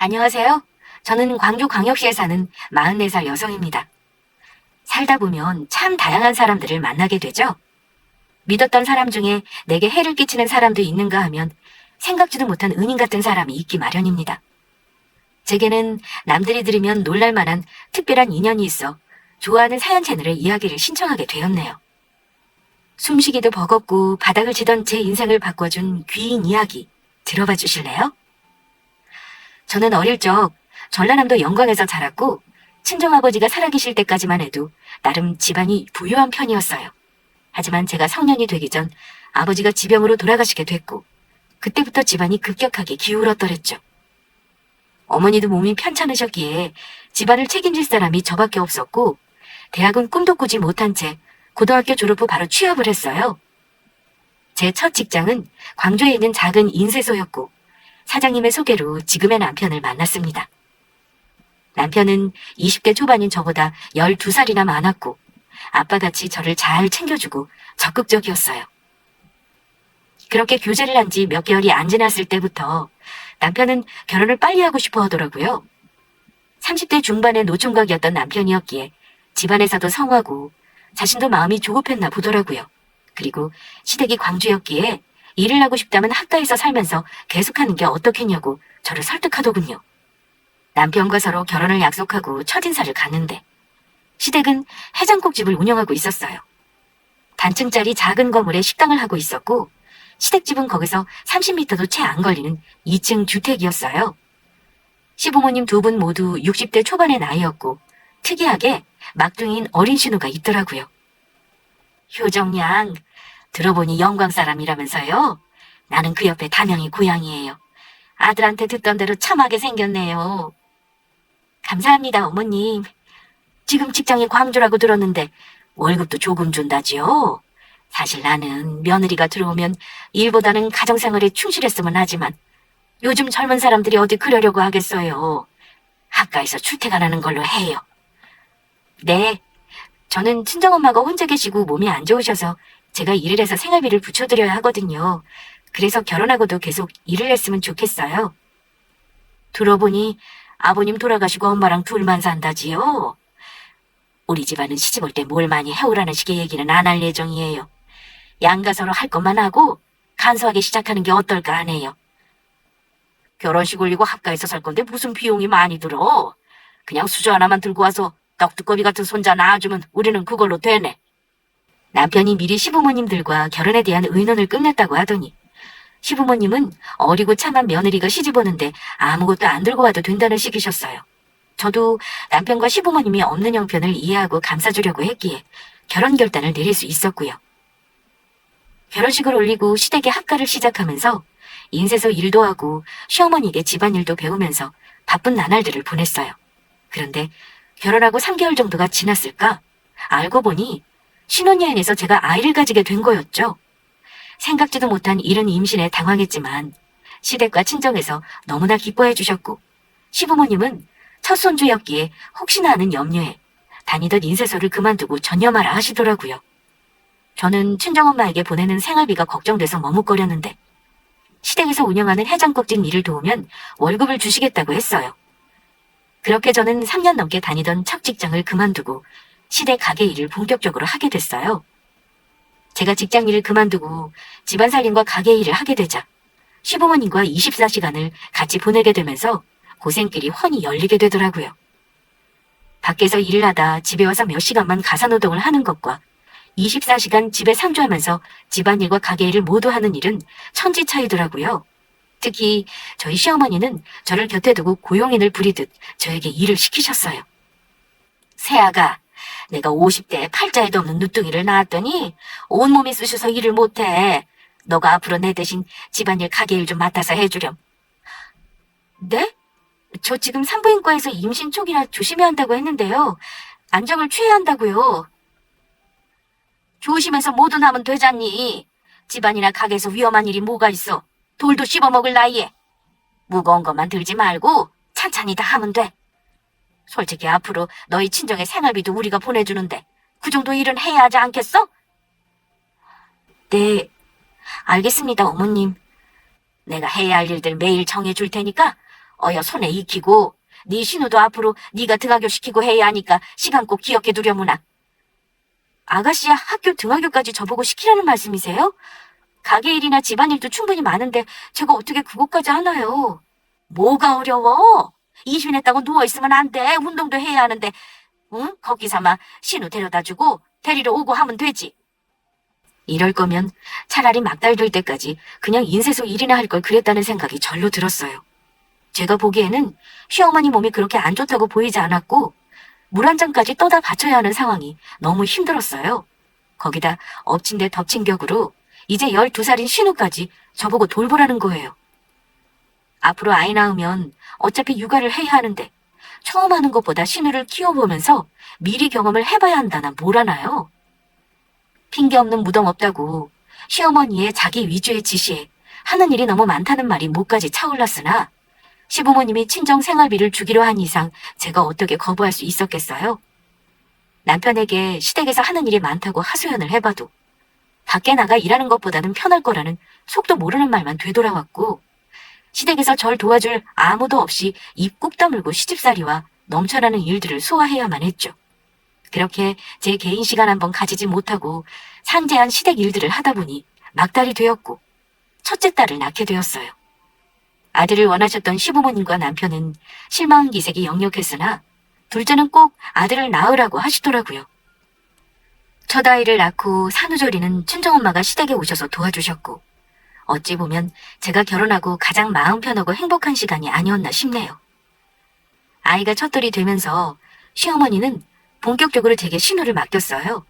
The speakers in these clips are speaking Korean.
안녕하세요. 저는 광주광역시에 사는 44살 여성입니다. 살다 보면 참 다양한 사람들을 만나게 되죠. 믿었던 사람 중에 내게 해를 끼치는 사람도 있는가 하면 생각지도 못한 은인 같은 사람이 있기 마련입니다. 제게는 남들이 들으면 놀랄 만한 특별한 인연이 있어 좋아하는 사연 채널의 이야기를 신청하게 되었네요. 숨쉬기도 버겁고 바닥을 치던 제 인생을 바꿔준 귀인 이야기 들어봐 주실래요? 저는 어릴 적 전라남도 영광에서 자랐고 친정아버지가 살아계실 때까지만 해도 나름 집안이 부유한 편이었어요. 하지만 제가 성년이 되기 전 아버지가 지병으로 돌아가시게 됐고 그때부터 집안이 급격하게 기울었더랬죠. 어머니도 몸이 편찮으셨기에 집안을 책임질 사람이 저밖에 없었고 대학은 꿈도 꾸지 못한 채 고등학교 졸업 후 바로 취업을 했어요. 제 첫 직장은 광주에 있는 작은 인쇄소였고 사장님의 소개로 지금의 남편을 만났습니다. 남편은 20대 초반인 저보다 12살이나 많았고 아빠같이 저를 잘 챙겨주고 적극적이었어요. 그렇게 교제를 한 지 몇 개월이 안 지났을 때부터 남편은 결혼을 빨리 하고 싶어 하더라고요. 30대 중반의 노총각이었던 남편이었기에 집안에서도 성하고 자신도 마음이 조급했나 보더라고요. 그리고 시댁이 광주였기에 일을 하고 싶다면 학가에서 살면서 계속하는 게 어떻겠냐고 저를 설득하더군요. 남편과 서로 결혼을 약속하고 첫인사를 갔는데 시댁은 해장국집을 운영하고 있었어요. 단층짜리 작은 건물에 식당을 하고 있었고 시댁집은 거기서 30m도 채 안 걸리는 2층 주택이었어요. 시부모님 두 분 모두 60대 초반의 나이였고 특이하게 막둥이인 어린 신우가 있더라고요. 효정양, 들어보니 영광 사람이라면서요? 나는 그 옆에 담양이 고향이에요. 아들한테 듣던 대로 참하게 생겼네요. 감사합니다, 어머님. 지금 직장이 광주라고 들었는데 월급도 조금 준다지요? 사실 나는 며느리가 들어오면 일보다는 가정생활에 충실했으면 하지만 요즘 젊은 사람들이 어디 그러려고 하겠어요. 학가에서 출퇴 안 하는 걸로 해요. 네, 저는 친정엄마가 혼자 계시고 몸이 안 좋으셔서 제가 일을 해서 생활비를 붙여드려야 하거든요. 그래서 결혼하고도 계속 일을 했으면 좋겠어요. 들어보니 아버님 돌아가시고 엄마랑 둘만 산다지요? 우리 집안은 시집 올 때 뭘 많이 해오라는 식의 얘기는 안 할 예정이에요. 양가서로 할 것만 하고 간소하게 시작하는 게 어떨까 하네요. 결혼식 올리고 학가에서 살 건데 무슨 비용이 많이 들어? 그냥 수저 하나만 들고 와서 떡두꺼비 같은 손자 낳아주면 우리는 그걸로 되네. 남편이 미리 시부모님들과 결혼에 대한 의논을 끝냈다고 하더니 시부모님은 어리고 참한 며느리가 시집 오는데 아무것도 안 들고 와도 된다는 식이셨어요. 저도 남편과 시부모님이 없는 형편을 이해하고 감싸주려고 했기에 결혼 결단을 내릴 수 있었고요. 결혼식을 올리고 시댁의 학가를 시작하면서 인쇄소 일도 하고 시어머니에게 집안일도 배우면서 바쁜 나날들을 보냈어요. 그런데 결혼하고 3개월 정도가 지났을까? 알고 보니 신혼여행에서 제가 아이를 가지게 된 거였죠. 생각지도 못한 이른 임신에 당황했지만 시댁과 친정에서 너무나 기뻐해 주셨고 시부모님은 첫 손주였기에 혹시나 하는 염려에 다니던 인쇄소를 그만두고 전념하라 하시더라고요. 저는 친정엄마에게 보내는 생활비가 걱정돼서 머뭇거렸는데 시댁에서 운영하는 해장국집 일을 도우면 월급을 주시겠다고 했어요. 그렇게 저는 3년 넘게 다니던 첫 직장을 그만두고 시댁 가게 일을 본격적으로 하게 됐어요. 제가 직장 일을 그만두고 집안 살림과 가게 일을 하게 되자 시부모님과 24시간을 같이 보내게 되면서 고생길이 훤히 열리게 되더라고요. 밖에서 일을 하다 집에 와서 몇 시간만 가사노동을 하는 것과 24시간 집에 상주하면서 집안일과 가게 일을 모두 하는 일은 천지 차이더라고요. 특히 저희 시어머니는 저를 곁에 두고 고용인을 부리듯 저에게 일을 시키셨어요. 새아가, 내가 50대에 팔자에도 없는 누뚱이를 낳았더니 온몸이 쑤셔서 일을 못해. 너가 앞으로 내 대신 집안일 가게일 좀 맡아서 해주렴. 네? 저 지금 산부인과에서 임신 초기라 조심해야 한다고 했는데요. 안정을 취해야 한다고요. 조심해서 뭐든 하면 되잖니. 집안이나 가게에서 위험한 일이 뭐가 있어. 돌도 씹어먹을 나이에. 무거운 것만 들지 말고 찬찬히 다 하면 돼. 솔직히 앞으로 너희 친정의 생활비도 우리가 보내주는데 그 정도 일은 해야 하지 않겠어? 네, 알겠습니다, 어머님. 내가 해야 할 일들 매일 정해줄 테니까 어여 손에 익히고 네 신우도 앞으로 네가 등하교시키고 해야 하니까 시간 꼭 기억해 두려무나. 아가씨 학교 등하교까지 저보고 시키라는 말씀이세요? 가게 일이나 집안일도 충분히 많은데 제가 어떻게 그것까지 하나요? 뭐가 어려워? 임신했다고 누워있으면 안 돼. 운동도 해야 하는데. 응? 거기서만 신우 데려다주고 데리러 오고 하면 되지. 이럴 거면 차라리 막달 될 때까지 그냥 인쇄소 일이나 할 걸 그랬다는 생각이 절로 들었어요. 제가 보기에는 시어머니 몸이 그렇게 안 좋다고 보이지 않았고 물 한 잔까지 떠다 바쳐야 하는 상황이 너무 힘들었어요. 거기다 엎친 데 덮친 격으로 이제 12살인 신우까지 저보고 돌보라는 거예요. 앞으로 아이 낳으면 어차피 육아를 해야 하는데 처음 하는 것보다 신우를 키워보면서 미리 경험을 해봐야 한다나 뭘 하나요? 핑계 없는 무덤 없다고 시어머니의 자기 위주의 지시에 하는 일이 너무 많다는 말이 목까지 차올랐으나 시부모님이 친정 생활비를 주기로 한 이상 제가 어떻게 거부할 수 있었겠어요? 남편에게 시댁에서 하는 일이 많다고 하소연을 해봐도 밖에 나가 일하는 것보다는 편할 거라는 속도 모르는 말만 되돌아왔고 시댁에서 절 도와줄 아무도 없이 입 꾹 다물고 시집살이와 넘쳐나는 일들을 소화해야만 했죠. 그렇게 제 개인 시간 한번 가지지 못하고 산재한 시댁 일들을 하다 보니 막달이 되었고 첫째 딸을 낳게 되었어요. 아들을 원하셨던 시부모님과 남편은 실망 기색이 역력했으나 둘째는 꼭 아들을 낳으라고 하시더라고요. 첫 아이를 낳고 산후조리는 친정엄마가 시댁에 오셔서 도와주셨고 어찌 보면 제가 결혼하고 가장 마음 편하고 행복한 시간이 아니었나 싶네요. 아이가 첫돌이 되면서 시어머니는 본격적으로 제게 신우를 맡겼어요.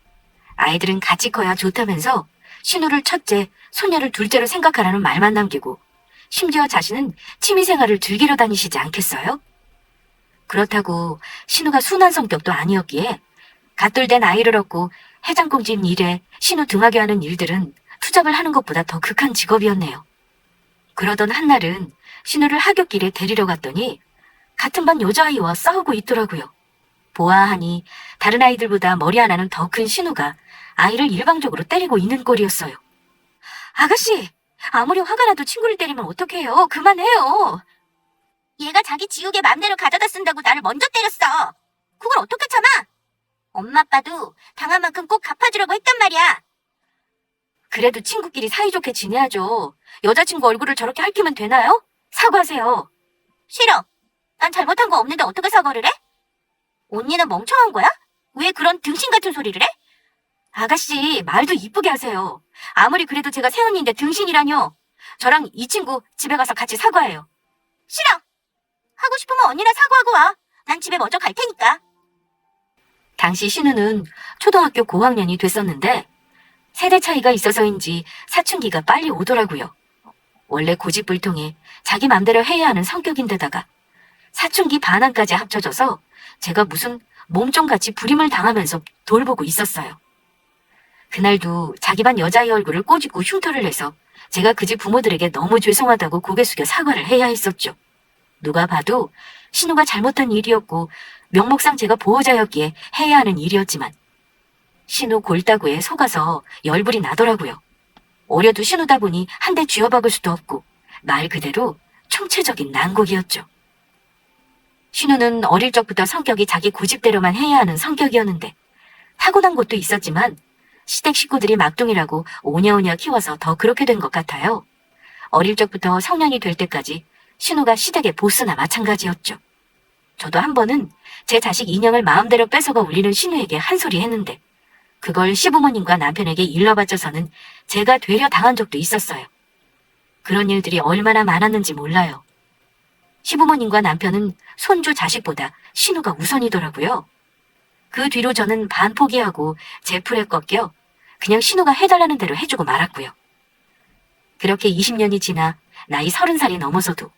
아이들은 같이 커야 좋다면서 신우를 첫째, 소녀를 둘째로 생각하라는 말만 남기고 심지어 자신은 취미생활을 즐기러 다니시지 않겠어요? 그렇다고 신우가 순한 성격도 아니었기에 갓돌된 아이를 얻고 해장국집 일에 신우 등하게 하는 일들은 투잡을 하는 것보다 더 극한 직업이었네요. 그러던 한날은 신우를 하굣길에 데리러 갔더니 같은 반 여자아이와 싸우고 있더라고요. 보아하니 다른 아이들보다 머리 하나는 더 큰 신우가 아이를 일방적으로 때리고 있는 꼴이었어요. 아가씨! 아무리 화가 나도 친구를 때리면 어떡해요? 그만해요. 얘가 자기 지우개 맘대로 가져다 쓴다고 나를 먼저 때렸어. 그걸 어떻게 참아? 엄마 아빠도 당한 만큼 꼭 갚아주려고 했단 말이야. 그래도 친구끼리 사이좋게 지내야죠. 여자친구 얼굴을 저렇게 핥히면 되나요? 사과하세요. 싫어. 난 잘못한 거 없는데 어떻게 사과를 해? 언니는 멍청한 거야? 왜 그런 등신 같은 소리를 해? 아가씨, 말도 이쁘게 하세요. 아무리 그래도 제가 새언니인데 등신이라뇨. 저랑 이 친구 집에 가서 같이 사과해요. 싫어. 하고 싶으면 언니나 사과하고 와. 난 집에 먼저 갈 테니까. 당시 신우는 초등학교 고학년이 됐었는데 세대 차이가 있어서인지 사춘기가 빨리 오더라고요. 원래 고집불통에 자기 맘대로 해야 하는 성격인데다가 사춘기 반항까지 합쳐져서 제가 무슨 몸종같이 불임을 당하면서 돌보고 있었어요. 그날도 자기 반 여자의 얼굴을 꼬집고 흉터를 내서 제가 그 집 부모들에게 너무 죄송하다고 고개 숙여 사과를 해야 했었죠. 누가 봐도 신우가 잘못한 일이었고 명목상 제가 보호자였기에 해야 하는 일이었지만 신우 골다구에 속아서 열불이 나더라고요. 어려도 신우다 보니 한 대 쥐어박을 수도 없고 말 그대로 총체적인 난국이었죠. 신우는 어릴 적부터 성격이 자기 고집대로만 해야 하는 성격이었는데 타고난 것도 있었지만 시댁 식구들이 막둥이라고 오냐오냐 키워서 더 그렇게 된 것 같아요. 어릴 적부터 성년이 될 때까지 신우가 시댁의 보스나 마찬가지였죠. 저도 한 번은 제 자식 인형을 마음대로 뺏어가 울리는 신우에게 한 소리 했는데 그걸 시부모님과 남편에게 일러바쳐서는 제가 되려 당한 적도 있었어요. 그런 일들이 얼마나 많았는지 몰라요. 시부모님과 남편은 손주 자식보다 신우가 우선이더라고요. 그 뒤로 저는 반 포기하고 제 풀에 꺾여 그냥 신우가 해달라는 대로 해주고 말았고요. 그렇게 20년이 지나 나이 30살이 넘어서도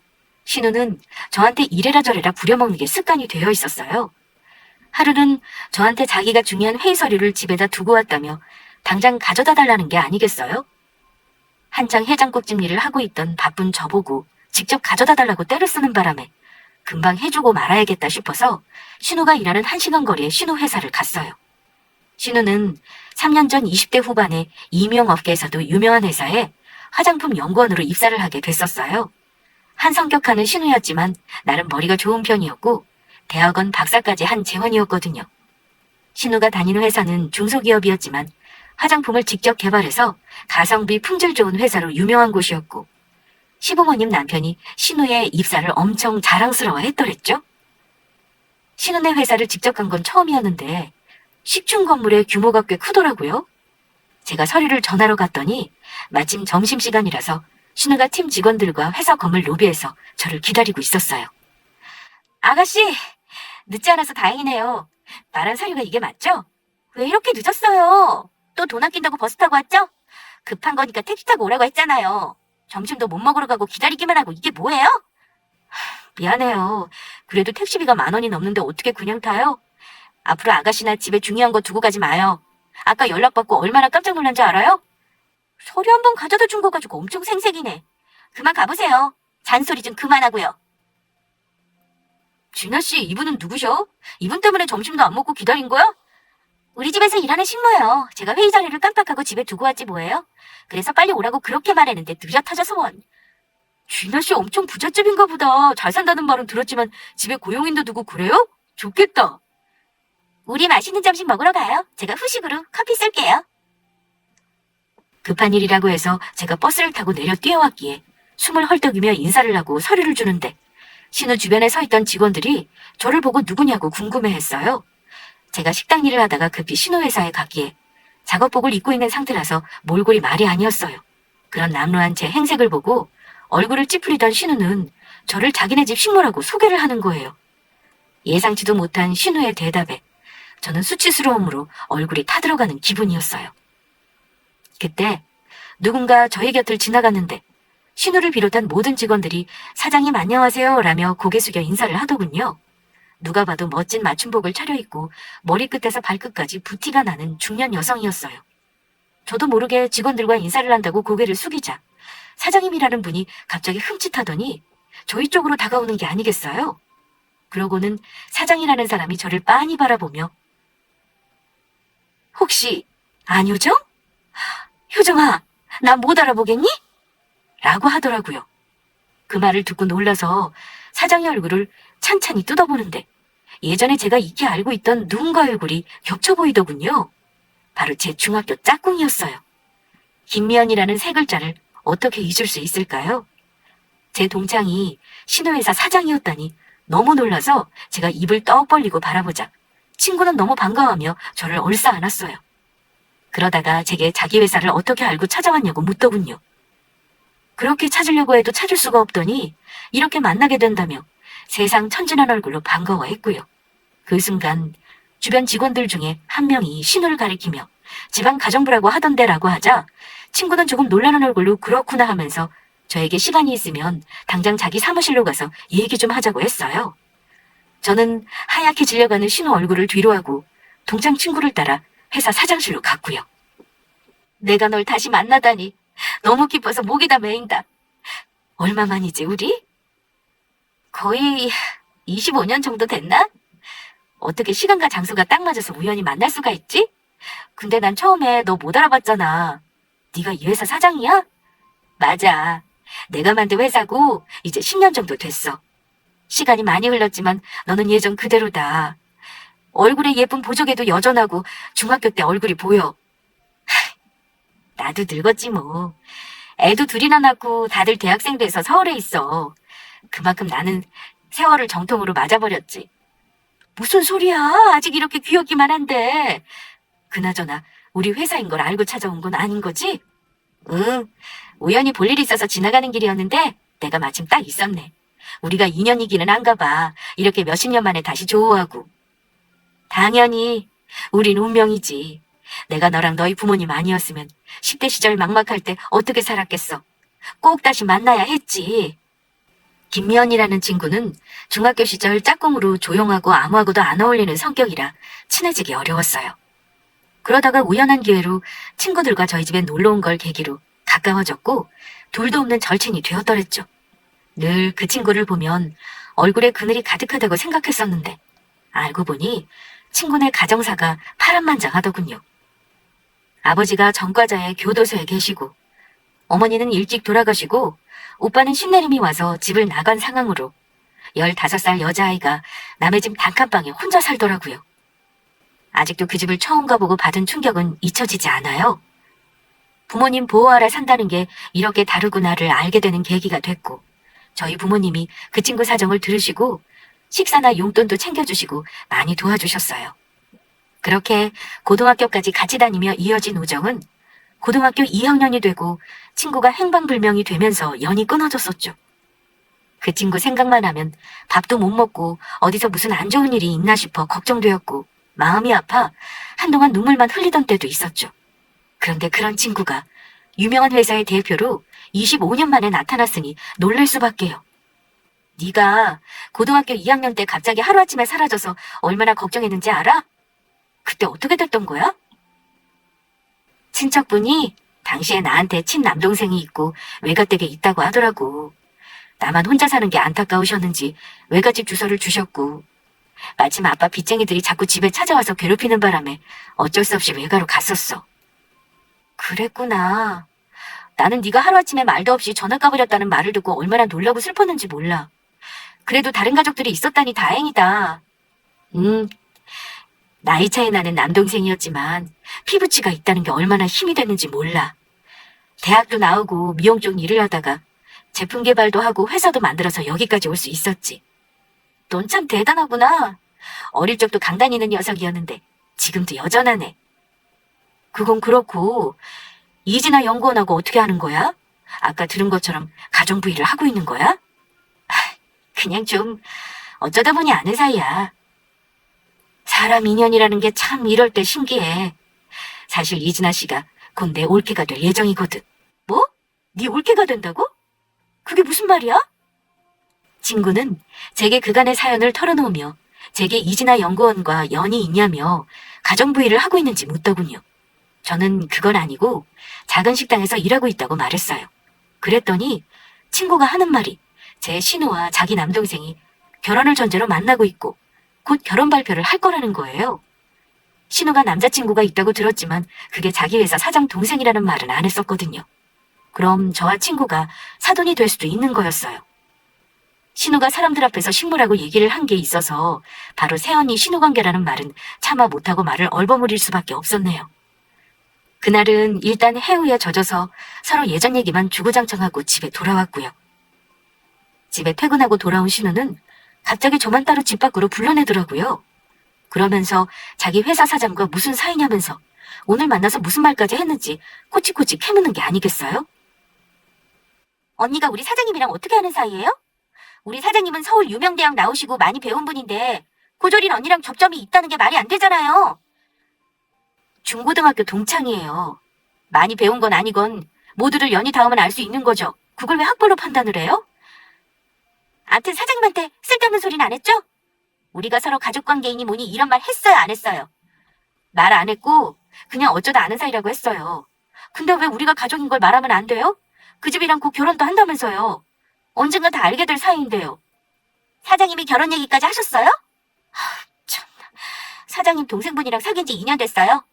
신우는 저한테 이래라 저래라 부려먹는 게 습관이 되어 있었어요. 하루는 저한테 자기가 중요한 회의 서류를 집에다 두고 왔다며 당장 가져다 달라는 게 아니겠어요? 한창 해장국집 일을 하고 있던 바쁜 저보고 직접 가져다 달라고 떼를 쓰는 바람에 금방 해주고 말아야겠다 싶어서 신우가 일하는 1시간 거리의 신우 회사를 갔어요. 신우는 3년 전 20대 후반에 임용업계에서도 유명한 회사에 화장품 연구원으로 입사를 하게 됐었어요. 한 성격하는 신우였지만 나름 머리가 좋은 편이었고 대학원 박사까지 한 재원이었거든요. 신우가 다니는 회사는 중소기업이었지만 화장품을 직접 개발해서 가성비 품질 좋은 회사로 유명한 곳이었고 시부모님 남편이 신우의 입사를 엄청 자랑스러워 했더랬죠. 신우네 회사를 직접 간 건 처음이었는데 식충 건물의 규모가 꽤 크더라고요. 제가 서류를 전하러 갔더니 마침 점심시간이라서 신우가 팀 직원들과 회사 건물 로비에서 저를 기다리고 있었어요. 아가씨, 늦지 않아서 다행이네요. 말한 서류가 이게 맞죠? 왜 이렇게 늦었어요? 또 돈 아낀다고 버스 타고 왔죠? 급한 거니까 택시 타고 오라고 했잖아요. 점심도 못 먹으러 가고 기다리기만 하고 이게 뭐예요? 미안해요. 그래도 택시비가 10,000원이 넘는데 어떻게 그냥 타요? 앞으로 아가씨나 집에 중요한 거 두고 가지 마요. 아까 연락받고 얼마나 깜짝 놀란 줄 알아요? 서류 한 번 가져다 준 거 가지고 엄청 생색이네. 그만 가보세요. 잔소리 좀 그만하고요. 진아씨, 이분은 누구셔? 이분 때문에 점심도 안 먹고 기다린 거야? 우리 집에서 일하는 식모예요. 제가 회의 자리를 깜빡하고 집에 두고 왔지 뭐예요? 그래서 빨리 오라고 그렇게 말했는데 느려 터져서 원. 진아씨 엄청 부잣집인가 보다. 잘 산다는 말은 들었지만 집에 고용인도 두고 그래요? 좋겠다. 우리 맛있는 점심 먹으러 가요. 제가 후식으로 커피 쏠게요. 급한 일이라고 해서 제가 버스를 타고 내려 뛰어왔기에 숨을 헐떡이며 인사를 하고 서류를 주는데 신우 주변에 서 있던 직원들이 저를 보고 누구냐고 궁금해했어요. 제가 식당 일을 하다가 급히 신우 회사에 갔기에 작업복을 입고 있는 상태라서 몰골이 말이 아니었어요. 그런 남루한 제 행색을 보고 얼굴을 찌푸리던 신우는 저를 자기네 집 식모라고 소개를 하는 거예요. 예상치도 못한 신우의 대답에 저는 수치스러움으로 얼굴이 타들어가는 기분이었어요. 그때 누군가 저희 곁을 지나갔는데 신우를 비롯한 모든 직원들이 사장님 안녕하세요 라며 고개 숙여 인사를 하더군요. 누가 봐도 멋진 맞춤복을 차려입고 머리끝에서 발끝까지 부티가 나는 중년 여성이었어요. 저도 모르게 직원들과 인사를 한다고 고개를 숙이자 사장님이라는 분이 갑자기 흠칫하더니 저희 쪽으로 다가오는 게 아니겠어요? 그러고는 사장이라는 사람이 저를 빤히 바라보며 혹시 안효정? 효정아, 나 못 알아보겠니? 라고 하더라고요. 그 말을 듣고 놀라서 사장의 얼굴을 찬찬히 뜯어보는데 예전에 제가 익히 알고 있던 누군가의 얼굴이 겹쳐 보이더군요. 바로 제 중학교 짝꿍이었어요. 김미연이라는 세 글자를 어떻게 잊을 수 있을까요? 제 동창이 신우회사 사장이었다니 너무 놀라서 제가 입을 떡 벌리고 바라보자 친구는 너무 반가워하며 저를 얼싸안았어요. 그러다가 제게 자기 회사를 어떻게 알고 찾아왔냐고 묻더군요. 그렇게 찾으려고 해도 찾을 수가 없더니 이렇게 만나게 된다며 세상 천진한 얼굴로 반가워했고요. 그 순간 주변 직원들 중에 한 명이 신우를 가리키며 집안 가정부라고 하던데라고 하자 친구는 조금 놀라는 얼굴로 그렇구나 하면서 저에게 시간이 있으면 당장 자기 사무실로 가서 얘기 좀 하자고 했어요. 저는 하얗게 질려가는 신우 얼굴을 뒤로하고 동창 친구를 따라 회사 사장실로 갔고요. 내가 널 다시 만나다니 너무 기뻐서 목이 다 메인다. 얼마만이지 우리? 거의 25년 정도 됐나? 어떻게 시간과 장소가 딱 맞아서 우연히 만날 수가 있지? 근데 난 처음에 너 못 알아봤잖아. 네가 이 회사 사장이야? 맞아. 내가 만든 회사고 이제 10년 정도 됐어. 시간이 많이 흘렀지만 너는 예전 그대로다. 얼굴에 예쁜 보조개도 여전하고 중학교 때 얼굴이 보여. 나도 늙었지 뭐. 애도 둘이나 낳고 다들 대학생 돼서 서울에 있어. 그만큼 나는 세월을 정통으로 맞아버렸지. 무슨 소리야? 아직 이렇게 귀엽기만 한데. 그나저나 우리 회사인 걸 알고 찾아온 건 아닌 거지? 응. 우연히 볼 일이 있어서 지나가는 길이었는데 내가 마침 딱 있었네. 우리가 인연이기는 한가 봐. 이렇게 몇십 년 만에 다시 조우하고. 당연히 우린 운명이지. 내가 너랑 너희 부모님 아니었으면 10대 시절 막막할 때 어떻게 살았겠어. 꼭 다시 만나야 했지. 김미연이라는 친구는 중학교 시절 짝꿍으로 조용하고 아무하고도 안 어울리는 성격이라 친해지기 어려웠어요. 그러다가 우연한 기회로 친구들과 저희 집에 놀러 온 걸 계기로 가까워졌고 둘도 없는 절친이 되었더랬죠. 늘 그 친구를 보면 얼굴에 그늘이 가득하다고 생각했었는데 알고 보니 친구네 가정사가 파란만장하더군요. 아버지가 전과자의 교도소에 계시고 어머니는 일찍 돌아가시고 오빠는 신내림이 와서 집을 나간 상황으로 15살 여자아이가 남의 집 단칸방에 혼자 살더라고요. 아직도 그 집을 처음 가보고 받은 충격은 잊혀지지 않아요. 부모님 보호 아래 산다는 게 이렇게 다르구나를 알게 되는 계기가 됐고, 저희 부모님이 그 친구 사정을 들으시고 식사나 용돈도 챙겨주시고 많이 도와주셨어요. 그렇게 고등학교까지 같이 다니며 이어진 우정은 고등학교 2학년이 되고 친구가 행방불명이 되면서 연이 끊어졌었죠. 그 친구 생각만 하면 밥도 못 먹고 어디서 무슨 안 좋은 일이 있나 싶어 걱정되었고 마음이 아파 한동안 눈물만 흘리던 때도 있었죠. 그런데 그런 친구가 유명한 회사의 대표로 25년 만에 나타났으니 놀랄 수밖에요. 네가 고등학교 2학년 때 갑자기 하루아침에 사라져서 얼마나 걱정했는지 알아? 그때 어떻게 됐던 거야? 친척분이 당시에 나한테 친남동생이 있고 외가댁에 있다고 하더라고. 나만 혼자 사는 게 안타까우셨는지 외갓집 주소를 주셨고, 마침 아빠 빚쟁이들이 자꾸 집에 찾아와서 괴롭히는 바람에 어쩔 수 없이 외가로 갔었어. 그랬구나. 나는 네가 하루아침에 말도 없이 전학 가버렸다는 말을 듣고 얼마나 놀라고 슬펐는지 몰라. 그래도 다른 가족들이 있었다니 다행이다. 나이 차이 나는 남동생이었지만 피부치가 있다는 게 얼마나 힘이 됐는지 몰라. 대학도 나오고 미용 쪽 일을 하다가 제품 개발도 하고 회사도 만들어서 여기까지 올 수 있었지. 넌 참 대단하구나. 어릴 적도 강단 있는 녀석이었는데 지금도 여전하네. 그건 그렇고 이진아 연구원하고 어떻게 하는 거야? 아까 들은 것처럼 가정부일을 하고 있는 거야? 그냥 좀 어쩌다 보니 아는 사이야. 사람 인연이라는 게 참 이럴 때 신기해. 사실 이진아 씨가 곧 내 올케가 될 예정이거든. 뭐? 네 올케가 된다고? 그게 무슨 말이야? 친구는 제게 그간의 사연을 털어놓으며 제게 이진아 연구원과 연이 있냐며 가정부일을 하고 있는지 묻더군요. 저는 그건 아니고 작은 식당에서 일하고 있다고 말했어요. 그랬더니 친구가 하는 말이 제 신우와 자기 남동생이 결혼을 전제로 만나고 있고 곧 결혼 발표를 할 거라는 거예요. 신우가 남자친구가 있다고 들었지만 그게 자기 회사 사장 동생이라는 말은 안 했었거든요. 그럼 저와 친구가 사돈이 될 수도 있는 거였어요. 신우가 사람들 앞에서 식모라고 얘기를 한 게 있어서 바로 새언니 신우 관계라는 말은 차마 못하고 말을 얼버무릴 수밖에 없었네요. 그날은 일단 해우에 젖어서 서로 예전 얘기만 주구장창하고 집에 돌아왔고요. 집에 퇴근하고 돌아온 신우는 갑자기 저만 따로 집 밖으로 불러내더라고요. 그러면서 자기 회사 사장과 무슨 사이냐면서 오늘 만나서 무슨 말까지 했는지 코치코치 캐묻는 게 아니겠어요? 언니가 우리 사장님이랑 어떻게 하는 사이예요? 우리 사장님은 서울 유명대학 나오시고 많이 배운 분인데 고졸인 언니랑 접점이 있다는 게 말이 안 되잖아요. 중고등학교 동창이에요. 많이 배운 건 아니건 모두를 연이 닿으면 알 수 있는 거죠. 그걸 왜 학벌로 판단을 해요? 암튼 사장님한테 쓸데없는 소리는 안 했죠? 우리가 서로 가족관계이니 뭐니 이런 말 했어요, 안 했어요? 말 안 했고 그냥 어쩌다 아는 사이라고 했어요. 근데 왜 우리가 가족인 걸 말하면 안 돼요? 그 집이랑 곧 결혼도 한다면서요. 언젠가 다 알게 될 사이인데요. 사장님이 결혼 얘기까지 하셨어요? 참, 사장님 동생분이랑 사귄 지 2년 됐어요.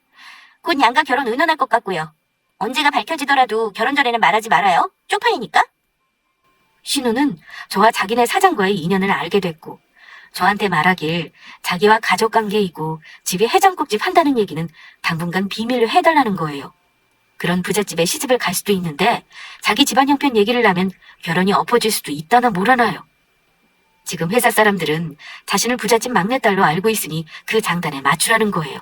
곧 양가 결혼 의논할 것 같고요. 언제가 밝혀지더라도 결혼 전에는 말하지 말아요. 쪽팔리니까. 신우는 저와 자기네 사장과의 인연을 알게 됐고 저한테 말하길 자기와 가족관계이고 집에 해장국집 한다는 얘기는 당분간 비밀로 해달라는 거예요. 그런 부잣집에 시집을 갈 수도 있는데 자기 집안 형편 얘기를 하면 결혼이 엎어질 수도 있다나 뭐라나요. 지금 회사 사람들은 자신을 부잣집 막내딸로 알고 있으니 그 장단에 맞추라는 거예요.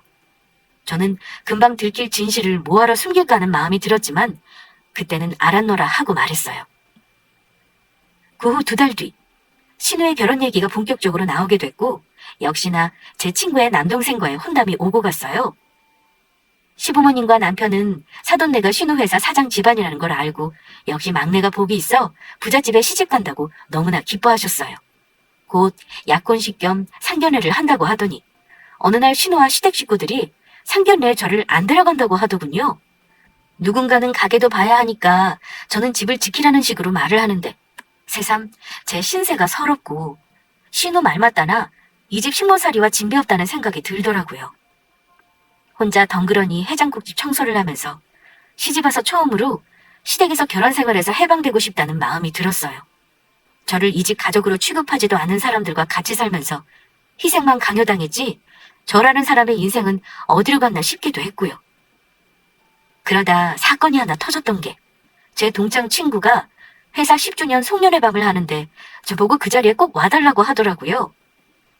저는 금방 들킬 진실을 뭐하러 숨길까 하는 마음이 들었지만 그때는 알았노라 하고 말했어요. 그 후 2달 뒤 신우의 결혼 얘기가 본격적으로 나오게 됐고 역시나 제 친구의 남동생과의 혼담이 오고 갔어요. 시부모님과 남편은 사돈네가 신우 회사 사장 집안이라는 걸 알고 역시 막내가 복이 있어 부잣집에 시집간다고 너무나 기뻐하셨어요. 곧 약혼식 겸 상견례를 한다고 하더니 어느 날 신우와 시댁 식구들이 상견례에 저를 안 데려간다고 하더군요. 누군가는 가게도 봐야 하니까 저는 집을 지키라는 식으로 말을 하는데 새삼 제 신세가 서럽고 신우 말 맞다나 이 집 식모살이와 진배 없다는 생각이 들더라고요. 혼자 덩그러니 해장국집 청소를 하면서 시집와서 처음으로 시댁에서 결혼 생활에서 해방되고 싶다는 마음이 들었어요. 저를 이직 가족으로 취급하지도 않은 사람들과 같이 살면서 희생만 강요당했지 저라는 사람의 인생은 어디로 갔나 싶기도 했고요. 그러다 사건이 하나 터졌던 게 제 동창 친구가 회사 10주년 송년회밥을 하는데 저보고 그 자리에 꼭 와달라고 하더라고요.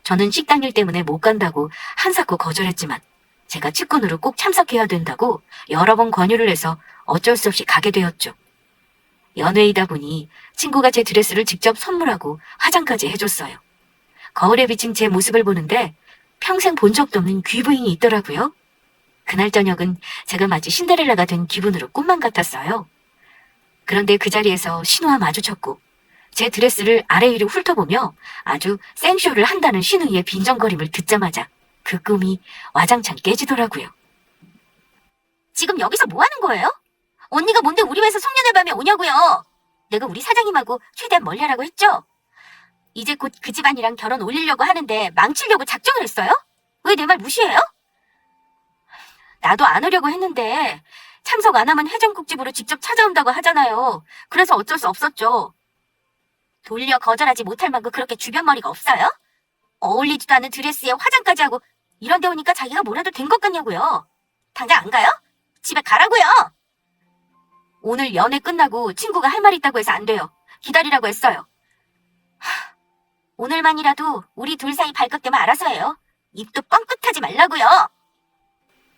저는 식당 일 때문에 못 간다고 한사코 거절했지만 제가 직권으로 꼭 참석해야 된다고 여러 번 권유를 해서 어쩔 수 없이 가게 되었죠. 연회이다 보니 친구가 제 드레스를 직접 선물하고 화장까지 해줬어요. 거울에 비친 제 모습을 보는데 평생 본 적도 없는 귀부인이 있더라고요. 그날 저녁은 제가 마치 신데렐라가 된 기분으로 꿈만 같았어요. 그런데 그 자리에서 신우와 마주쳤고 제 드레스를 아래 위로 훑어보며 아주 생쇼를 한다는 신우의 빈정거림을 듣자마자 그 꿈이 와장창 깨지더라고요. 지금 여기서 뭐 하는 거예요? 언니가 뭔데 우리 회사 송년회 밤에 오냐고요? 내가 우리 사장님하고 최대한 멀리하라고 했죠? 이제 곧 그 집안이랑 결혼 올리려고 하는데 망치려고 작정을 했어요? 왜 내 말 무시해요? 나도 안 오려고 했는데 참석 안 하면 해장국집으로 직접 찾아온다고 하잖아요. 그래서 어쩔 수 없었죠. 돌려 거절하지 못할 만큼 그렇게 주변머리가 없어요? 어울리지도 않은 드레스에 화장까지 하고 이런 데 오니까 자기가 뭐라도 된 것 같냐고요. 당장 안 가요? 집에 가라고요. 오늘 연애 끝나고 친구가 할 말 있다고 해서 안 돼요. 기다리라고 했어요. 오늘만이라도 우리 둘 사이 발칵되면 알아서 해요. 입도 뻥끗하지 말라고요.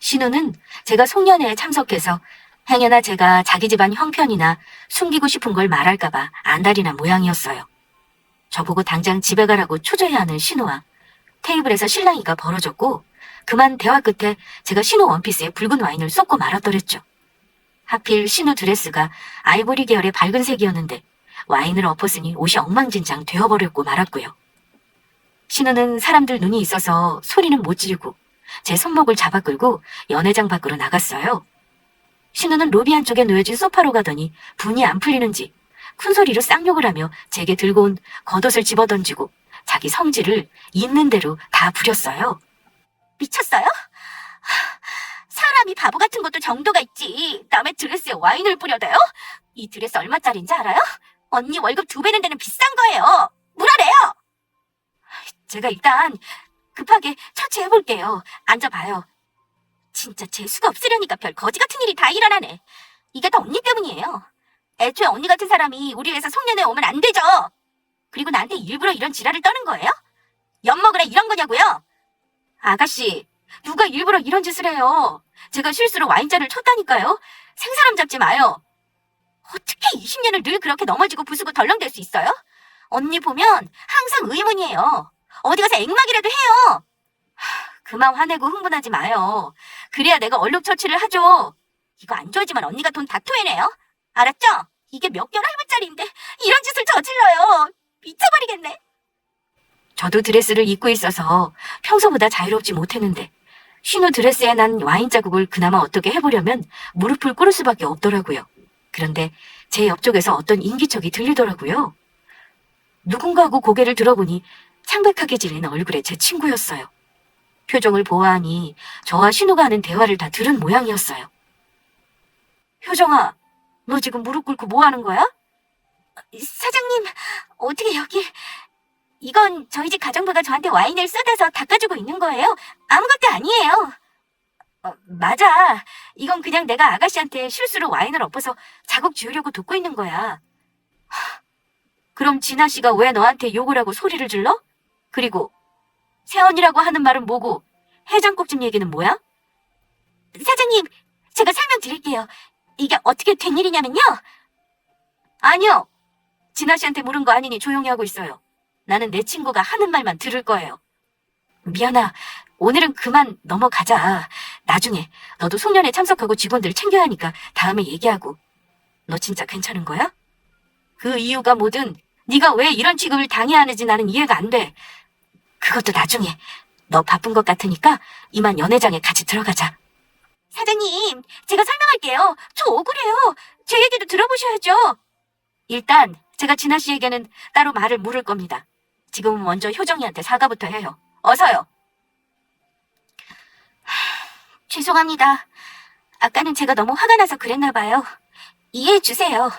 신우는 제가 송년회에 참석해서 행여나 제가 자기 집안 형편이나 숨기고 싶은 걸 말할까봐 안달이난 모양이었어요. 저보고 당장 집에 가라고 초조해하는 신우와 테이블에서 실랑이가 벌어졌고 그만 대화 끝에 제가 신우 원피스에 붉은 와인을 쏟고 말았더랬죠. 하필 신우 드레스가 아이보리 계열의 밝은 색이었는데 와인을 엎었으니 옷이 엉망진창 되어버렸고 말았고요. 신우는 사람들 눈이 있어서 소리는 못 지르고 제 손목을 잡아 끌고 연회장 밖으로 나갔어요. 신우는 로비 한쪽에 놓여진 소파로 가더니 분이 안 풀리는지 큰 소리로 쌍욕을 하며 제게 들고 온 겉옷을 집어던지고 자기 성질을 있는 대로 다 부렸어요. 미쳤어요? 사람이 바보 같은 것도 정도가 있지. 남의 드레스에 와인을 뿌려대요? 이 드레스 얼마짜리인지 알아요? 언니 월급 2배는 되는 비싼 거예요. 물어내요. 제가 일단 급하게 처치해볼게요. 앉아봐요. 진짜 재수가 없으려니까 별 거지 같은 일이 다 일어나네. 이게 다 언니 때문이에요. 애초에 언니 같은 사람이 우리 회사 송년회에 오면 안 되죠. 그리고 나한테 일부러 이런 지랄을 떠는 거예요? 엿먹으라 이런 거냐고요? 아가씨, 누가 일부러 이런 짓을 해요? 제가 실수로 와인잔을 쳤다니까요. 생사람 잡지 마요. 어떻게 20년을 늘 그렇게 넘어지고 부수고 덜렁댈 수 있어요? 언니 보면 항상 의문이에요. 어디 가서 액막이라도 해요. 그만 화내고 흥분하지 마요. 그래야 내가 얼룩 처치를 하죠. 이거 안 좋아지만 언니가 돈 다 토해내요. 알았죠? 이게 몇 개월 할부짜리인데 이런 짓을 저질러요. 미쳐버리겠네. 저도 드레스를 입고 있어서 평소보다 자유롭지 못했는데 신우 드레스에 난 와인 자국을 그나마 어떻게 해보려면 무릎을 꿇을 수밖에 없더라고요. 그런데 제 옆쪽에서 어떤 인기척이 들리더라고요. 누군가 하고 고개를 들어보니 창백하게 질린 얼굴의 제 친구였어요. 표정을 보아하니 저와 신우가 하는 대화를 다 들은 모양이었어요. 효정아, 너 지금 무릎 꿇고 뭐 하는 거야? 사장님, 어떻게 여기... 이건 저희 집 가정부가 저한테 와인을 쏟아서 닦아주고 있는 거예요. 아무것도 아니에요. 맞아. 이건 그냥 내가 아가씨한테 실수로 와인을 엎어서 자국 지우려고 돕고 있는 거야. 그럼 진아 씨가 왜 너한테 욕을 하고 소리를 질러? 그리고 세언이라고 하는 말은 뭐고 해장국집 얘기는 뭐야? 사장님, 제가 설명드릴게요. 이게 어떻게 된 일이냐면요. 아니요. 진아 씨한테 물은 거 아니니 조용히 하고 있어요. 나는 내 친구가 하는 말만 들을 거예요. 미안아, 오늘은 그만 넘어가자. 나중에 너도 송년회 참석하고 직원들 챙겨야 하니까 다음에 얘기하고. 너 진짜 괜찮은 거야? 그 이유가 뭐든 네가 왜 이런 취급을 당해야 하는지 나는 이해가 안 돼. 그것도 나중에. 너 바쁜 것 같으니까 이만 연회장에 같이 들어가자. 사장님, 제가 설명할게요. 저 억울해요. 제 얘기도 들어보셔야죠. 일단 제가 진아 씨에게는 따로 말을 물을 겁니다. 지금은 먼저 효정이한테 사과부터 해요. 어서요. 죄송합니다. 아까는 제가 너무 화가 나서 그랬나 봐요. 이해해 주세요.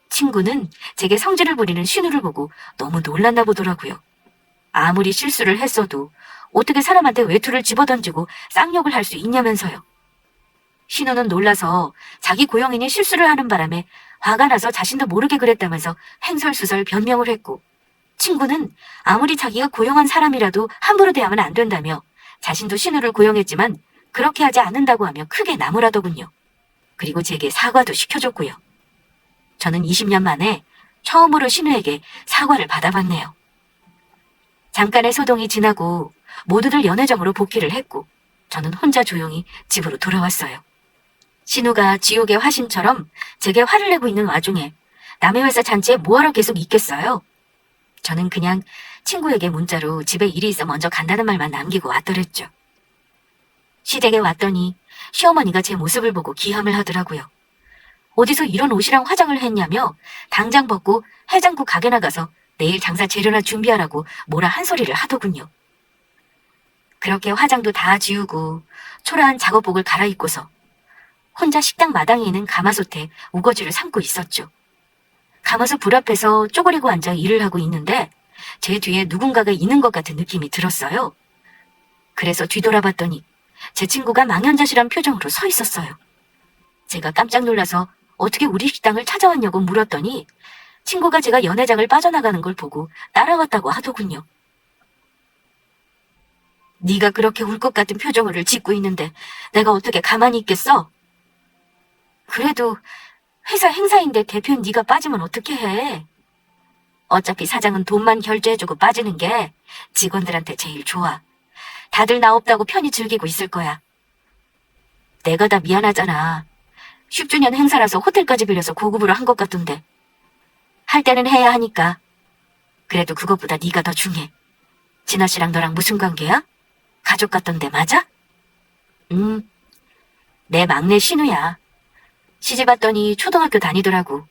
친구는 제게 성질을 부리는 신우를 보고 너무 놀랐나 보더라고요. 아무리 실수를 했어도 어떻게 사람한테 외투를 집어던지고 쌍욕을 할 수 있냐면서요. 신우는 놀라서 자기 고용인이 실수를 하는 바람에 화가 나서 자신도 모르게 그랬다면서 횡설수설 변명을 했고, 친구는 아무리 자기가 고용한 사람이라도 함부로 대하면 안 된다며 자신도 신우를 고용했지만 그렇게 하지 않는다고 하며 크게 나무라더군요. 그리고 제게 사과도 시켜줬고요. 저는 20년 만에 처음으로 신우에게 사과를 받아봤네요. 잠깐의 소동이 지나고 모두들 연회장으로 복귀를 했고 저는 혼자 조용히 집으로 돌아왔어요. 신우가 지옥의 화신처럼 제게 화를 내고 있는 와중에 남의 회사 잔치에 뭐하러 계속 있겠어요? 저는 그냥 친구에게 문자로 집에 일이 있어 먼저 간다는 말만 남기고 왔더랬죠. 시댁에 왔더니 시어머니가 제 모습을 보고 기함을 하더라고요. 어디서 이런 옷이랑 화장을 했냐며 당장 벗고 해장국 가게 나가서 내일 장사 재료나 준비하라고 뭐라 한 소리를 하더군요. 그렇게 화장도 다 지우고 초라한 작업복을 갈아입고서 혼자 식당 마당에 있는 가마솥에 우거지를 삶고 있었죠. 가마솥 불 앞에서 쪼그리고 앉아 일을 하고 있는데 제 뒤에 누군가가 있는 것 같은 느낌이 들었어요. 그래서 뒤돌아봤더니 제 친구가 망연자실한 표정으로 서 있었어요. 제가 깜짝 놀라서 어떻게 우리 식당을 찾아왔냐고 물었더니 친구가 제가 연회장을 빠져나가는 걸 보고 따라왔다고 하더군요. 네가 그렇게 울 것 같은 표정을 짓고 있는데 내가 어떻게 가만히 있겠어? 그래도 회사 행사인데 대표인 네가 빠지면 어떻게 해? 어차피 사장은 돈만 결제해주고 빠지는 게 직원들한테 제일 좋아. 다들 나 없다고 편히 즐기고 있을 거야. 내가 다 미안하잖아. 10주년 행사라서 호텔까지 빌려서 고급으로 한 것 같던데. 할 때는 해야 하니까. 그래도 그것보다 네가 더 중요해. 진아 씨랑 너랑 무슨 관계야? 가족 같던데 맞아? 내 막내 신우야. 시집 왔더니 초등학교 다니더라고.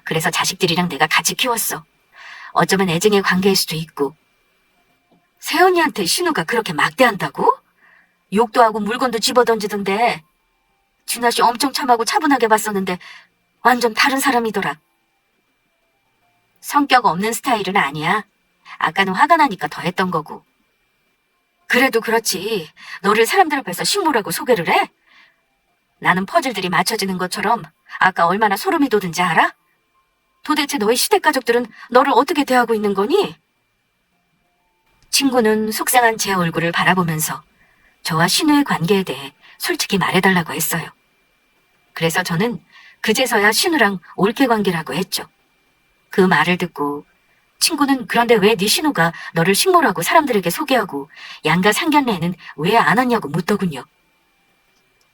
그래서 자식들이랑 내가 같이 키웠어. 어쩌면 애증의 관계일 수도 있고. 세연이한테 신우가 그렇게 막대한다고? 욕도 하고 물건도 집어던지던데. 진아 씨 엄청 참하고 차분하게 봤었는데 완전 다른 사람이더라. 성격 없는 스타일은 아니야. 아까는 화가 나니까 더 했던 거고. 그래도 그렇지. 너를 사람들 앞에서 식모라고 소개를 해? 나는 퍼즐들이 맞춰지는 것처럼 아까 얼마나 소름이 돋은지 알아? 도대체 너희 시댁 가족들은 너를 어떻게 대하고 있는 거니? 친구는 속상한 제 얼굴을 바라보면서 저와 신우의 관계에 대해 솔직히 말해달라고 했어요. 그래서 저는 그제서야 신우랑 올케 관계라고 했죠. 그 말을 듣고 친구는 그런데 왜 네 신우가 너를 식모라고 사람들에게 소개하고 양가 상견례에는 왜 안 왔냐고 묻더군요.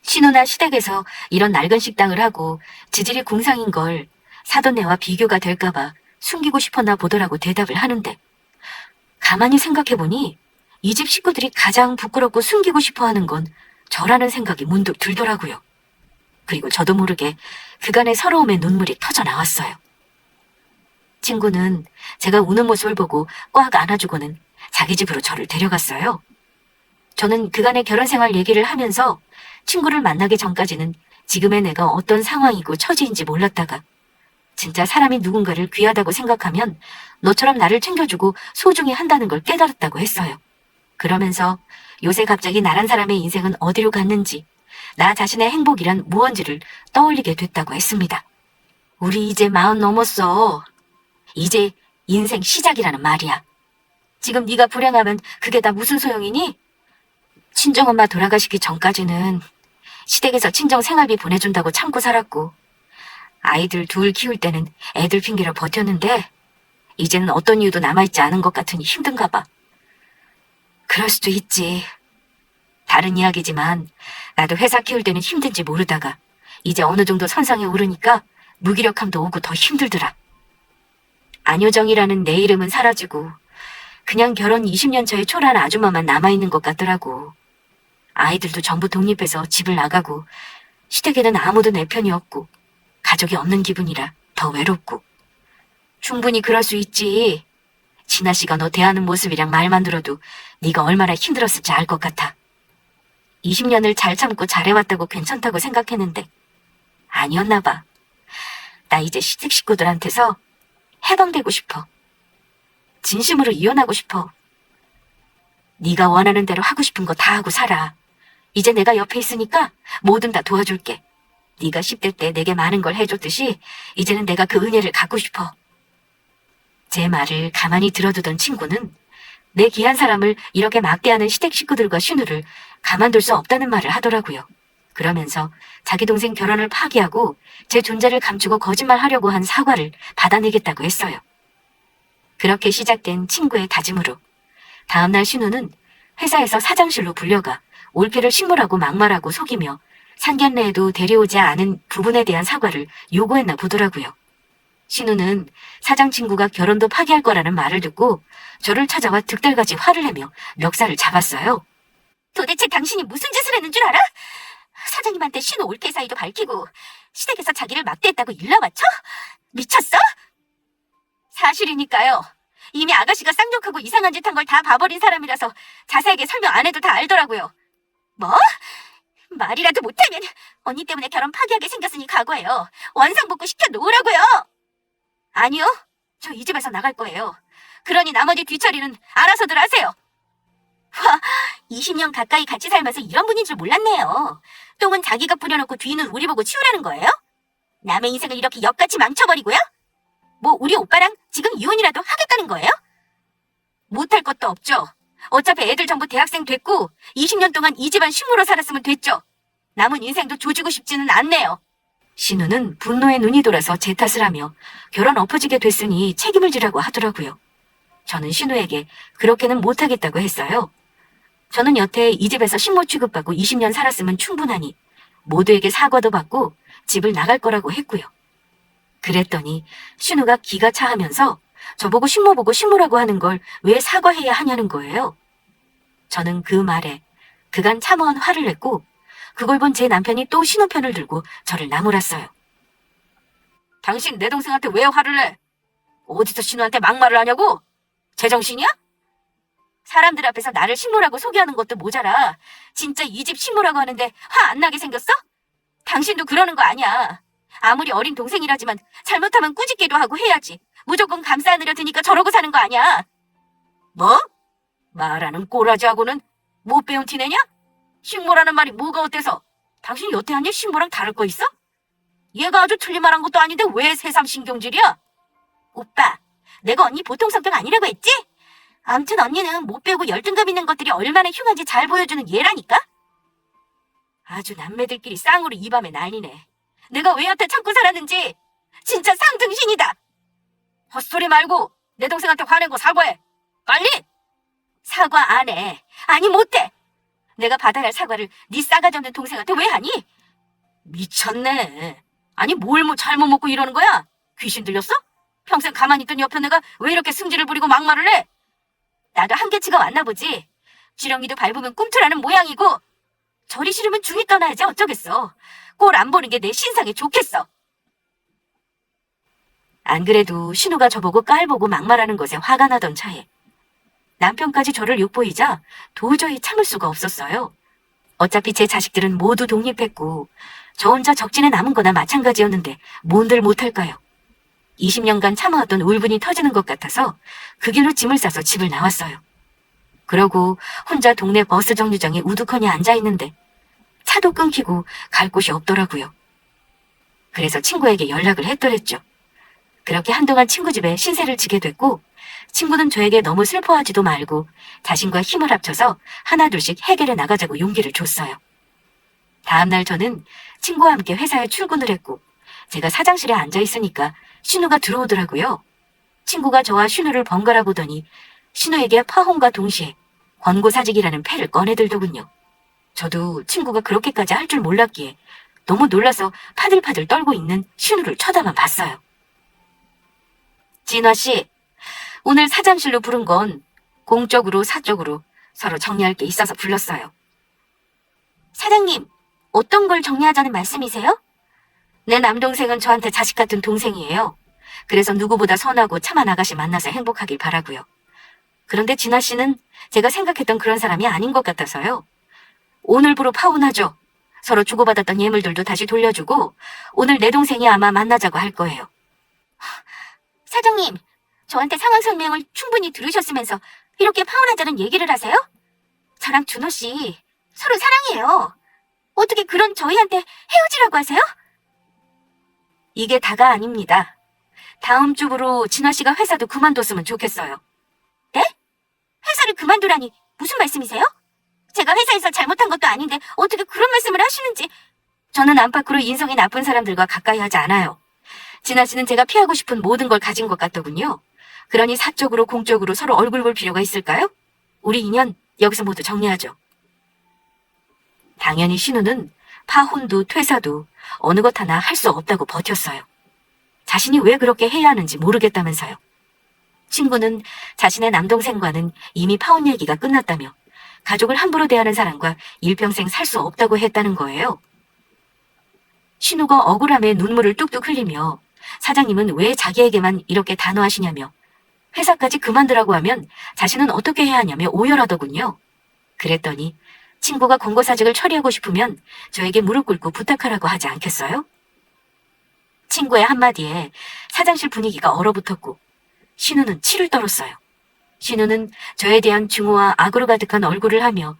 신우나 시댁에서 이런 낡은 식당을 하고 지질이 궁상인 걸 사돈네와 비교가 될까봐 숨기고 싶었나 보더라고 대답을 하는데 가만히 생각해보니 이 집 식구들이 가장 부끄럽고 숨기고 싶어하는 건 저라는 생각이 문득 들더라고요. 그리고 저도 모르게 그간의 서러움에 눈물이 터져 나왔어요. 친구는 제가 우는 모습을 보고 꽉 안아주고는 자기 집으로 저를 데려갔어요. 저는 그간의 결혼 생활 얘기를 하면서 친구를 만나기 전까지는 지금의 내가 어떤 상황이고 처지인지 몰랐다가 진짜 사람이 누군가를 귀하다고 생각하면 너처럼 나를 챙겨주고 소중히 한다는 걸 깨달았다고 했어요. 그러면서 요새 갑자기 나란 사람의 인생은 어디로 갔는지 나 자신의 행복이란 무언지를 떠올리게 됐다고 했습니다. 우리 이제 40 넘었어. 이제 인생 시작이라는 말이야. 지금 네가 불행하면 그게 다 무슨 소용이니? 친정엄마 돌아가시기 전까지는 시댁에서 친정 생활비 보내준다고 참고 살았고 아이들 둘 키울 때는 애들 핑계로 버텼는데 이제는 어떤 이유도 남아있지 않은 것 같으니 힘든가 봐. 그럴 수도 있지. 다른 이야기지만 나도 회사 키울 때는 힘든지 모르다가 이제 어느 정도 선상에 오르니까 무기력함도 오고 더 힘들더라. 안효정이라는 내 이름은 사라지고 그냥 결혼 20년 차의 초라한 아줌마만 남아있는 것 같더라고. 아이들도 전부 독립해서 집을 나가고 시댁에는 아무도 내 편이 없고 가족이 없는 기분이라 더 외롭고. 충분히 그럴 수 있지. 진아 씨가 너 대하는 모습이랑 말만 들어도 네가 얼마나 힘들었을지 알 것 같아. 20년을 잘 참고 잘해왔다고 괜찮다고 생각했는데 아니었나 봐. 나 이제 시댁 식구들한테서 해방되고 싶어. 진심으로 이혼하고 싶어. 네가 원하는 대로 하고 싶은 거 다 하고 살아. 이제 내가 옆에 있으니까 뭐든 다 도와줄게. 네가 10대 때 내게 많은 걸 해줬듯이 이제는 내가 그 은혜를 갚고 싶어. 제 말을 가만히 들어두던 친구는 내 귀한 사람을 이렇게 막대하는 시댁 식구들과 신우를 가만둘 수 없다는 말을 하더라고요. 그러면서 자기 동생 결혼을 파기하고 제 존재를 감추고 거짓말하려고 한 사과를 받아내겠다고 했어요. 그렇게 시작된 친구의 다짐으로 다음날 신우는 회사에서 사장실로 불려가 올케를 식물하고 막말하고 속이며 상견례에도 데려오지 않은 부분에 대한 사과를 요구했나 보더라고요. 신우는 사장 친구가 결혼도 파기할 거라는 말을 듣고 저를 찾아와 득달같이 화를 내며 멱살을 잡았어요. 도대체 당신이 무슨 짓을 했는 줄 알아? 사장님한테 신우 올케 사이도 밝히고 시댁에서 자기를 막대했다고 일러바쳐? 미쳤어? 사실이니까요. 이미 아가씨가 쌍욕하고 이상한 짓 한 걸 다 봐버린 사람이라서 자세하게 설명 안 해도 다 알더라고요. 뭐? 말이라도 못하면 언니 때문에 결혼 파기하게 생겼으니 각오해요. 원상복구 시켜놓으라고요. 아니요. 저 이 집에서 나갈 거예요. 그러니 나머지 뒤처리는 알아서들 하세요. 와, 20년 가까이 같이 살면서 이런 분인 줄 몰랐네요. 똥은 자기가 뿌려놓고 뒤는 우리 보고 치우라는 거예요? 남의 인생을 이렇게 역같이 망쳐버리고요? 뭐 우리 오빠랑 지금 이혼이라도 하겠다는 거예요? 못할 것도 없죠. 어차피 애들 전부 대학생 됐고 20년 동안 이 집안 식모로 살았으면 됐죠. 남은 인생도 조지고 싶지는 않네요. 신우는 분노에 눈이 돌아서 제 탓을 하며 결혼 엎어지게 됐으니 책임을 지라고 하더라고요. 저는 신우에게 그렇게는 못하겠다고 했어요. 저는 여태 이 집에서 식모 취급받고 20년 살았으면 충분하니 모두에게 사과도 받고 집을 나갈 거라고 했고요. 그랬더니 신우가 기가 차하면서 저보고 식모 보고 식모라고 하는 걸 왜 사과해야 하냐는 거예요. 저는 그 말에 그간 참아온 화를 냈고 그걸 본 제 남편이 또 신우 편을 들고 저를 나무랐어요. 당신 내 동생한테 왜 화를 내? 어디서 신우한테 막말을 하냐고? 제정신이야? 사람들 앞에서 나를 식모라고 소개하는 것도 모자라 진짜 이 집 식모라고 하는데 화 안 나게 생겼어? 당신도 그러는 거 아니야. 아무리 어린 동생이라지만 잘못하면 꾸짖기도 하고 해야지. 무조건 감싸 안으려 드니까 저러고 사는 거 아니야. 뭐? 말하는 꼬라지하고는 못 배운 티 내냐? 식모라는 말이 뭐가 어때서? 당신 여태 한 일 식모랑 다를 거 있어? 얘가 아주 틀린 말 한 것도 아닌데 왜 새삼 신경질이야? 오빠, 내가 언니 보통 성격 아니라고 했지? 암튼 언니는 못 배우고 열등감 있는 것들이 얼마나 흉한지 잘 보여주는 얘라니까? 아주 남매들끼리 쌍으로 이 밤에 난리네. 내가 왜 여태 참고 살았는지 진짜 상등신이다. 헛소리 말고 내 동생한테 화낸 거 사과해. 빨리! 사과 안 해. 아니 못해. 내가 받아야 할 사과를 네 싸가지 없는 동생한테 왜 하니? 미쳤네. 아니 뭘 뭐 잘못 먹고 이러는 거야? 귀신 들렸어? 평생 가만히 있던 옆에 내가 왜 이렇게 승질을 부리고 막말을 해? 나도 한계치가 왔나 보지. 지렁이도 밟으면 꿈틀하는 모양이고 저리 싫으면 중이 떠나야지 어쩌겠어. 꼴 안 보는 게 내 신상에 좋겠어. 안 그래도 신우가 저보고 깔보고 막말하는 것에 화가 나던 차에 남편까지 저를 욕보이자 도저히 참을 수가 없었어요. 어차피 제 자식들은 모두 독립했고 저 혼자 적진에 남은 거나 마찬가지였는데 뭔들 못할까요? 20년간 참아왔던 울분이 터지는 것 같아서 그 길로 짐을 싸서 집을 나왔어요. 그러고 혼자 동네 버스 정류장에 우두커니 앉아있는데 차도 끊기고 갈 곳이 없더라고요. 그래서 친구에게 연락을 했더랬죠. 그렇게 한동안 친구 집에 신세를 지게 됐고 친구는 저에게 너무 슬퍼하지도 말고 자신과 힘을 합쳐서 하나둘씩 해결해 나가자고 용기를 줬어요. 다음날 저는 친구와 함께 회사에 출근을 했고 제가 사장실에 앉아있으니까 신우가 들어오더라고요. 친구가 저와 신우를 번갈아 보더니 신우에게 파혼과 동시에 권고사직이라는 패를 꺼내들더군요. 저도 친구가 그렇게까지 할 줄 몰랐기에 너무 놀라서 파들파들 떨고 있는 신우를 쳐다만 봤어요. 진화씨, 오늘 사장실로 부른 건 공적으로 사적으로 서로 정리할 게 있어서 불렀어요. 사장님, 어떤 걸 정리하자는 말씀이세요? 내 남동생은 저한테 자식 같은 동생이에요. 그래서 누구보다 선하고 참한 아가씨 만나서 행복하길 바라고요. 그런데 진화씨는 제가 생각했던 그런 사람이 아닌 것 같아서요. 오늘부로 파혼하죠. 서로 주고받았던 예물들도 다시 돌려주고 오늘 내 동생이 아마 만나자고 할 거예요. 사장님, 저한테 상황 설명을 충분히 들으셨으면서 이렇게 파혼하자는 얘기를 하세요? 저랑 준호 씨 서로 사랑해요. 어떻게 그런 저희한테 헤어지라고 하세요? 이게 다가 아닙니다. 다음 주부로 진화 씨가 회사도 그만뒀으면 좋겠어요. 네? 회사를 그만두라니 무슨 말씀이세요? 제가 회사에서 잘못한 것도 아닌데 어떻게 그런 말씀을 하시는지. 저는 안팎으로 인성이 나쁜 사람들과 가까이 하지 않아요. 진아 씨는 제가 피하고 싶은 모든 걸 가진 것 같더군요. 그러니 사적으로 공적으로 서로 얼굴 볼 필요가 있을까요? 우리 인연 여기서 모두 정리하죠. 당연히 신우는 파혼도 퇴사도 어느 것 하나 할 수 없다고 버텼어요. 자신이 왜 그렇게 해야 하는지 모르겠다면서요. 친구는 자신의 남동생과는 이미 파혼 얘기가 끝났다며 가족을 함부로 대하는 사람과 일평생 살 수 없다고 했다는 거예요. 신우가 억울함에 눈물을 뚝뚝 흘리며 사장님은 왜 자기에게만 이렇게 단호하시냐며 회사까지 그만두라고 하면 자신은 어떻게 해야 하냐며 오열하더군요. 그랬더니 친구가 권고사직을 처리하고 싶으면 저에게 무릎 꿇고 부탁하라고 하지 않겠어요? 친구의 한마디에 사장실 분위기가 얼어붙었고 신우는 치를 떨었어요. 신우는 저에 대한 증오와 악으로 가득한 얼굴을 하며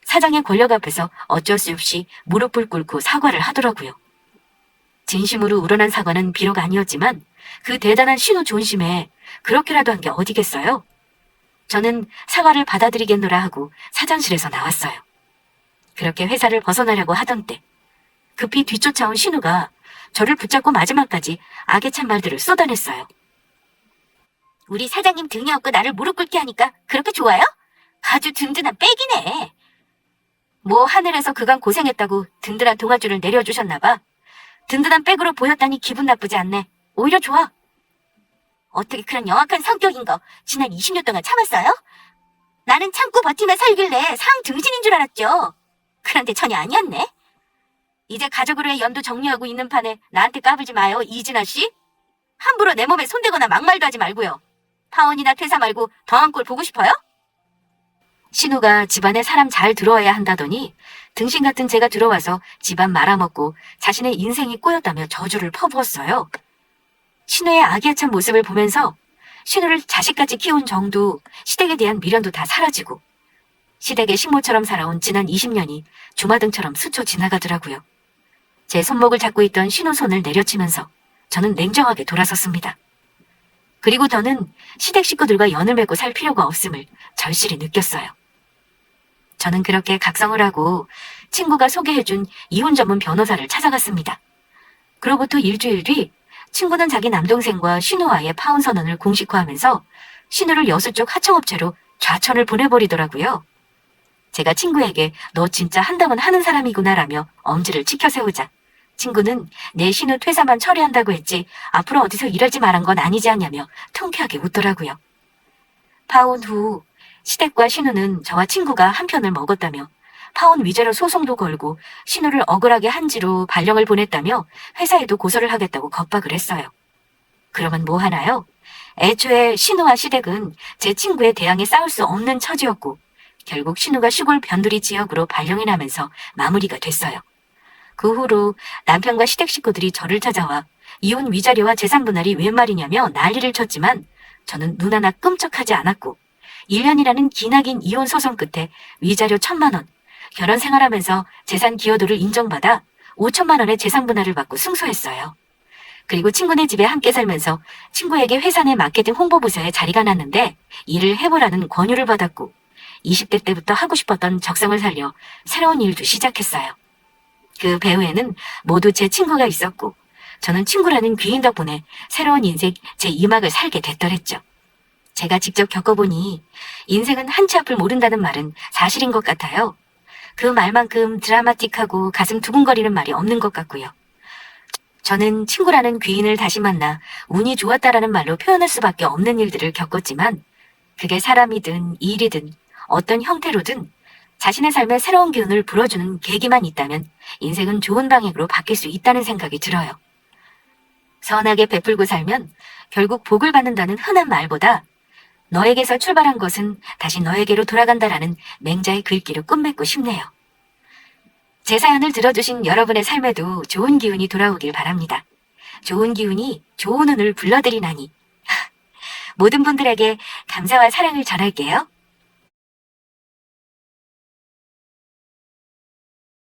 사장의 권력 앞에서 어쩔 수 없이 무릎을 꿇고 사과를 하더라고요. 진심으로 우러난 사과는 비록 아니었지만 그 대단한 신우 존심에 그렇게라도 한 게 어디겠어요? 저는 사과를 받아들이겠노라 하고 사장실에서 나왔어요. 그렇게 회사를 벗어나려고 하던 때 급히 뒤쫓아온 신우가 저를 붙잡고 마지막까지 악에 찬 말들을 쏟아냈어요. 우리 사장님 등에 업고 나를 무릎 꿇게 하니까 그렇게 좋아요? 아주 든든한 백이네. 뭐 하늘에서 그간 고생했다고 든든한 동아줄을 내려주셨나 봐. 든든한 백으로 보였다니 기분 나쁘지 않네. 오히려 좋아. 어떻게 그런 영악한 성격인 거 지난 20년 동안 참았어요? 나는 참고 버티며 살길래 상 등신인 줄 알았죠. 그런데 전혀 아니었네. 이제 가족으로의 연도 정리하고 있는 판에 나한테 까불지 마요, 이진아 씨. 함부로 내 몸에 손대거나 막말도 하지 말고요. 파혼이나 퇴사 말고 더한 꼴 보고 싶어요? 신우가 집안에 사람 잘 들어와야 한다더니 등신 같은 제가 들어와서 집안 말아먹고 자신의 인생이 꼬였다며 저주를 퍼부었어요. 신우의 악에 찬 모습을 보면서 신우를 자식같이 키운 정도, 시댁에 대한 미련도 다 사라지고 시댁의 식모처럼 살아온 지난 20년이 주마등처럼 스쳐 지나가더라고요. 제 손목을 잡고 있던 신우 손을 내려치면서 저는 냉정하게 돌아섰습니다. 그리고 저는 시댁 식구들과 연을 맺고 살 필요가 없음을 절실히 느꼈어요. 저는 그렇게 각성을 하고 친구가 소개해준 이혼 전문 변호사를 찾아갔습니다. 그로부터 일주일 뒤 친구는 자기 남동생과 신우와의 파혼 선언을 공식화하면서 신우를 여수 쪽 하청업체로 좌천을 보내버리더라고요. 제가 친구에게 너 진짜 한다면 하는 사람이구나라며 엄지를 치켜 세우자 친구는 내 신우 퇴사만 처리한다고 했지 앞으로 어디서 일하지 말한 건 아니지 않냐며 통쾌하게 웃더라고요. 파혼 후 시댁과 신우는 저와 친구가 한 편을 먹었다며 파혼 위자료 소송도 걸고 신우를 억울하게 한지로 발령을 보냈다며 회사에도 고소를 하겠다고 겁박을 했어요. 그러면 뭐 하나요? 애초에 신우와 시댁은 제 친구의 대항에 싸울 수 없는 처지였고 결국 신우가 시골 변두리 지역으로 발령이 나면서 마무리가 됐어요. 그 후로 남편과 시댁 식구들이 저를 찾아와 이혼 위자료와 재산 분할이 웬 말이냐며 난리를 쳤지만 저는 눈 하나 끔찍하지 않았고 1년이라는 기나긴 이혼 소송 끝에 위자료 1,000만 원, 결혼 생활하면서 재산 기여도를 인정받아 5천만 원의 재산 분할을 받고 승소했어요. 그리고 친구네 집에 함께 살면서 친구에게 회사 내 마케팅 홍보부서에 자리가 났는데 일을 해보라는 권유를 받았고 20대 때부터 하고 싶었던 적성을 살려 새로운 일도 시작했어요. 그 배후에는 모두 제 친구가 있었고 저는 친구라는 귀인 덕분에 새로운 인생 제 2막을 살게 됐더랬죠. 제가 직접 겪어보니 인생은 한치 앞을 모른다는 말은 사실인 것 같아요. 그 말만큼 드라마틱하고 가슴 두근거리는 말이 없는 것 같고요. 저는 친구라는 귀인을 다시 만나 운이 좋았다라는 말로 표현할 수밖에 없는 일들을 겪었지만 그게 사람이든 일이든 어떤 형태로든 자신의 삶에 새로운 기운을 불어주는 계기만 있다면 인생은 좋은 방향으로 바뀔 수 있다는 생각이 들어요. 선하게 베풀고 살면 결국 복을 받는다는 흔한 말보다 너에게서 출발한 것은 다시 너에게로 돌아간다라는 맹자의 글귀로 끝맺고 싶네요. 제 사연을 들어주신 여러분의 삶에도 좋은 기운이 돌아오길 바랍니다. 좋은 기운이 좋은 운을 불러들이나니 모든 분들에게 감사와 사랑을 전할게요.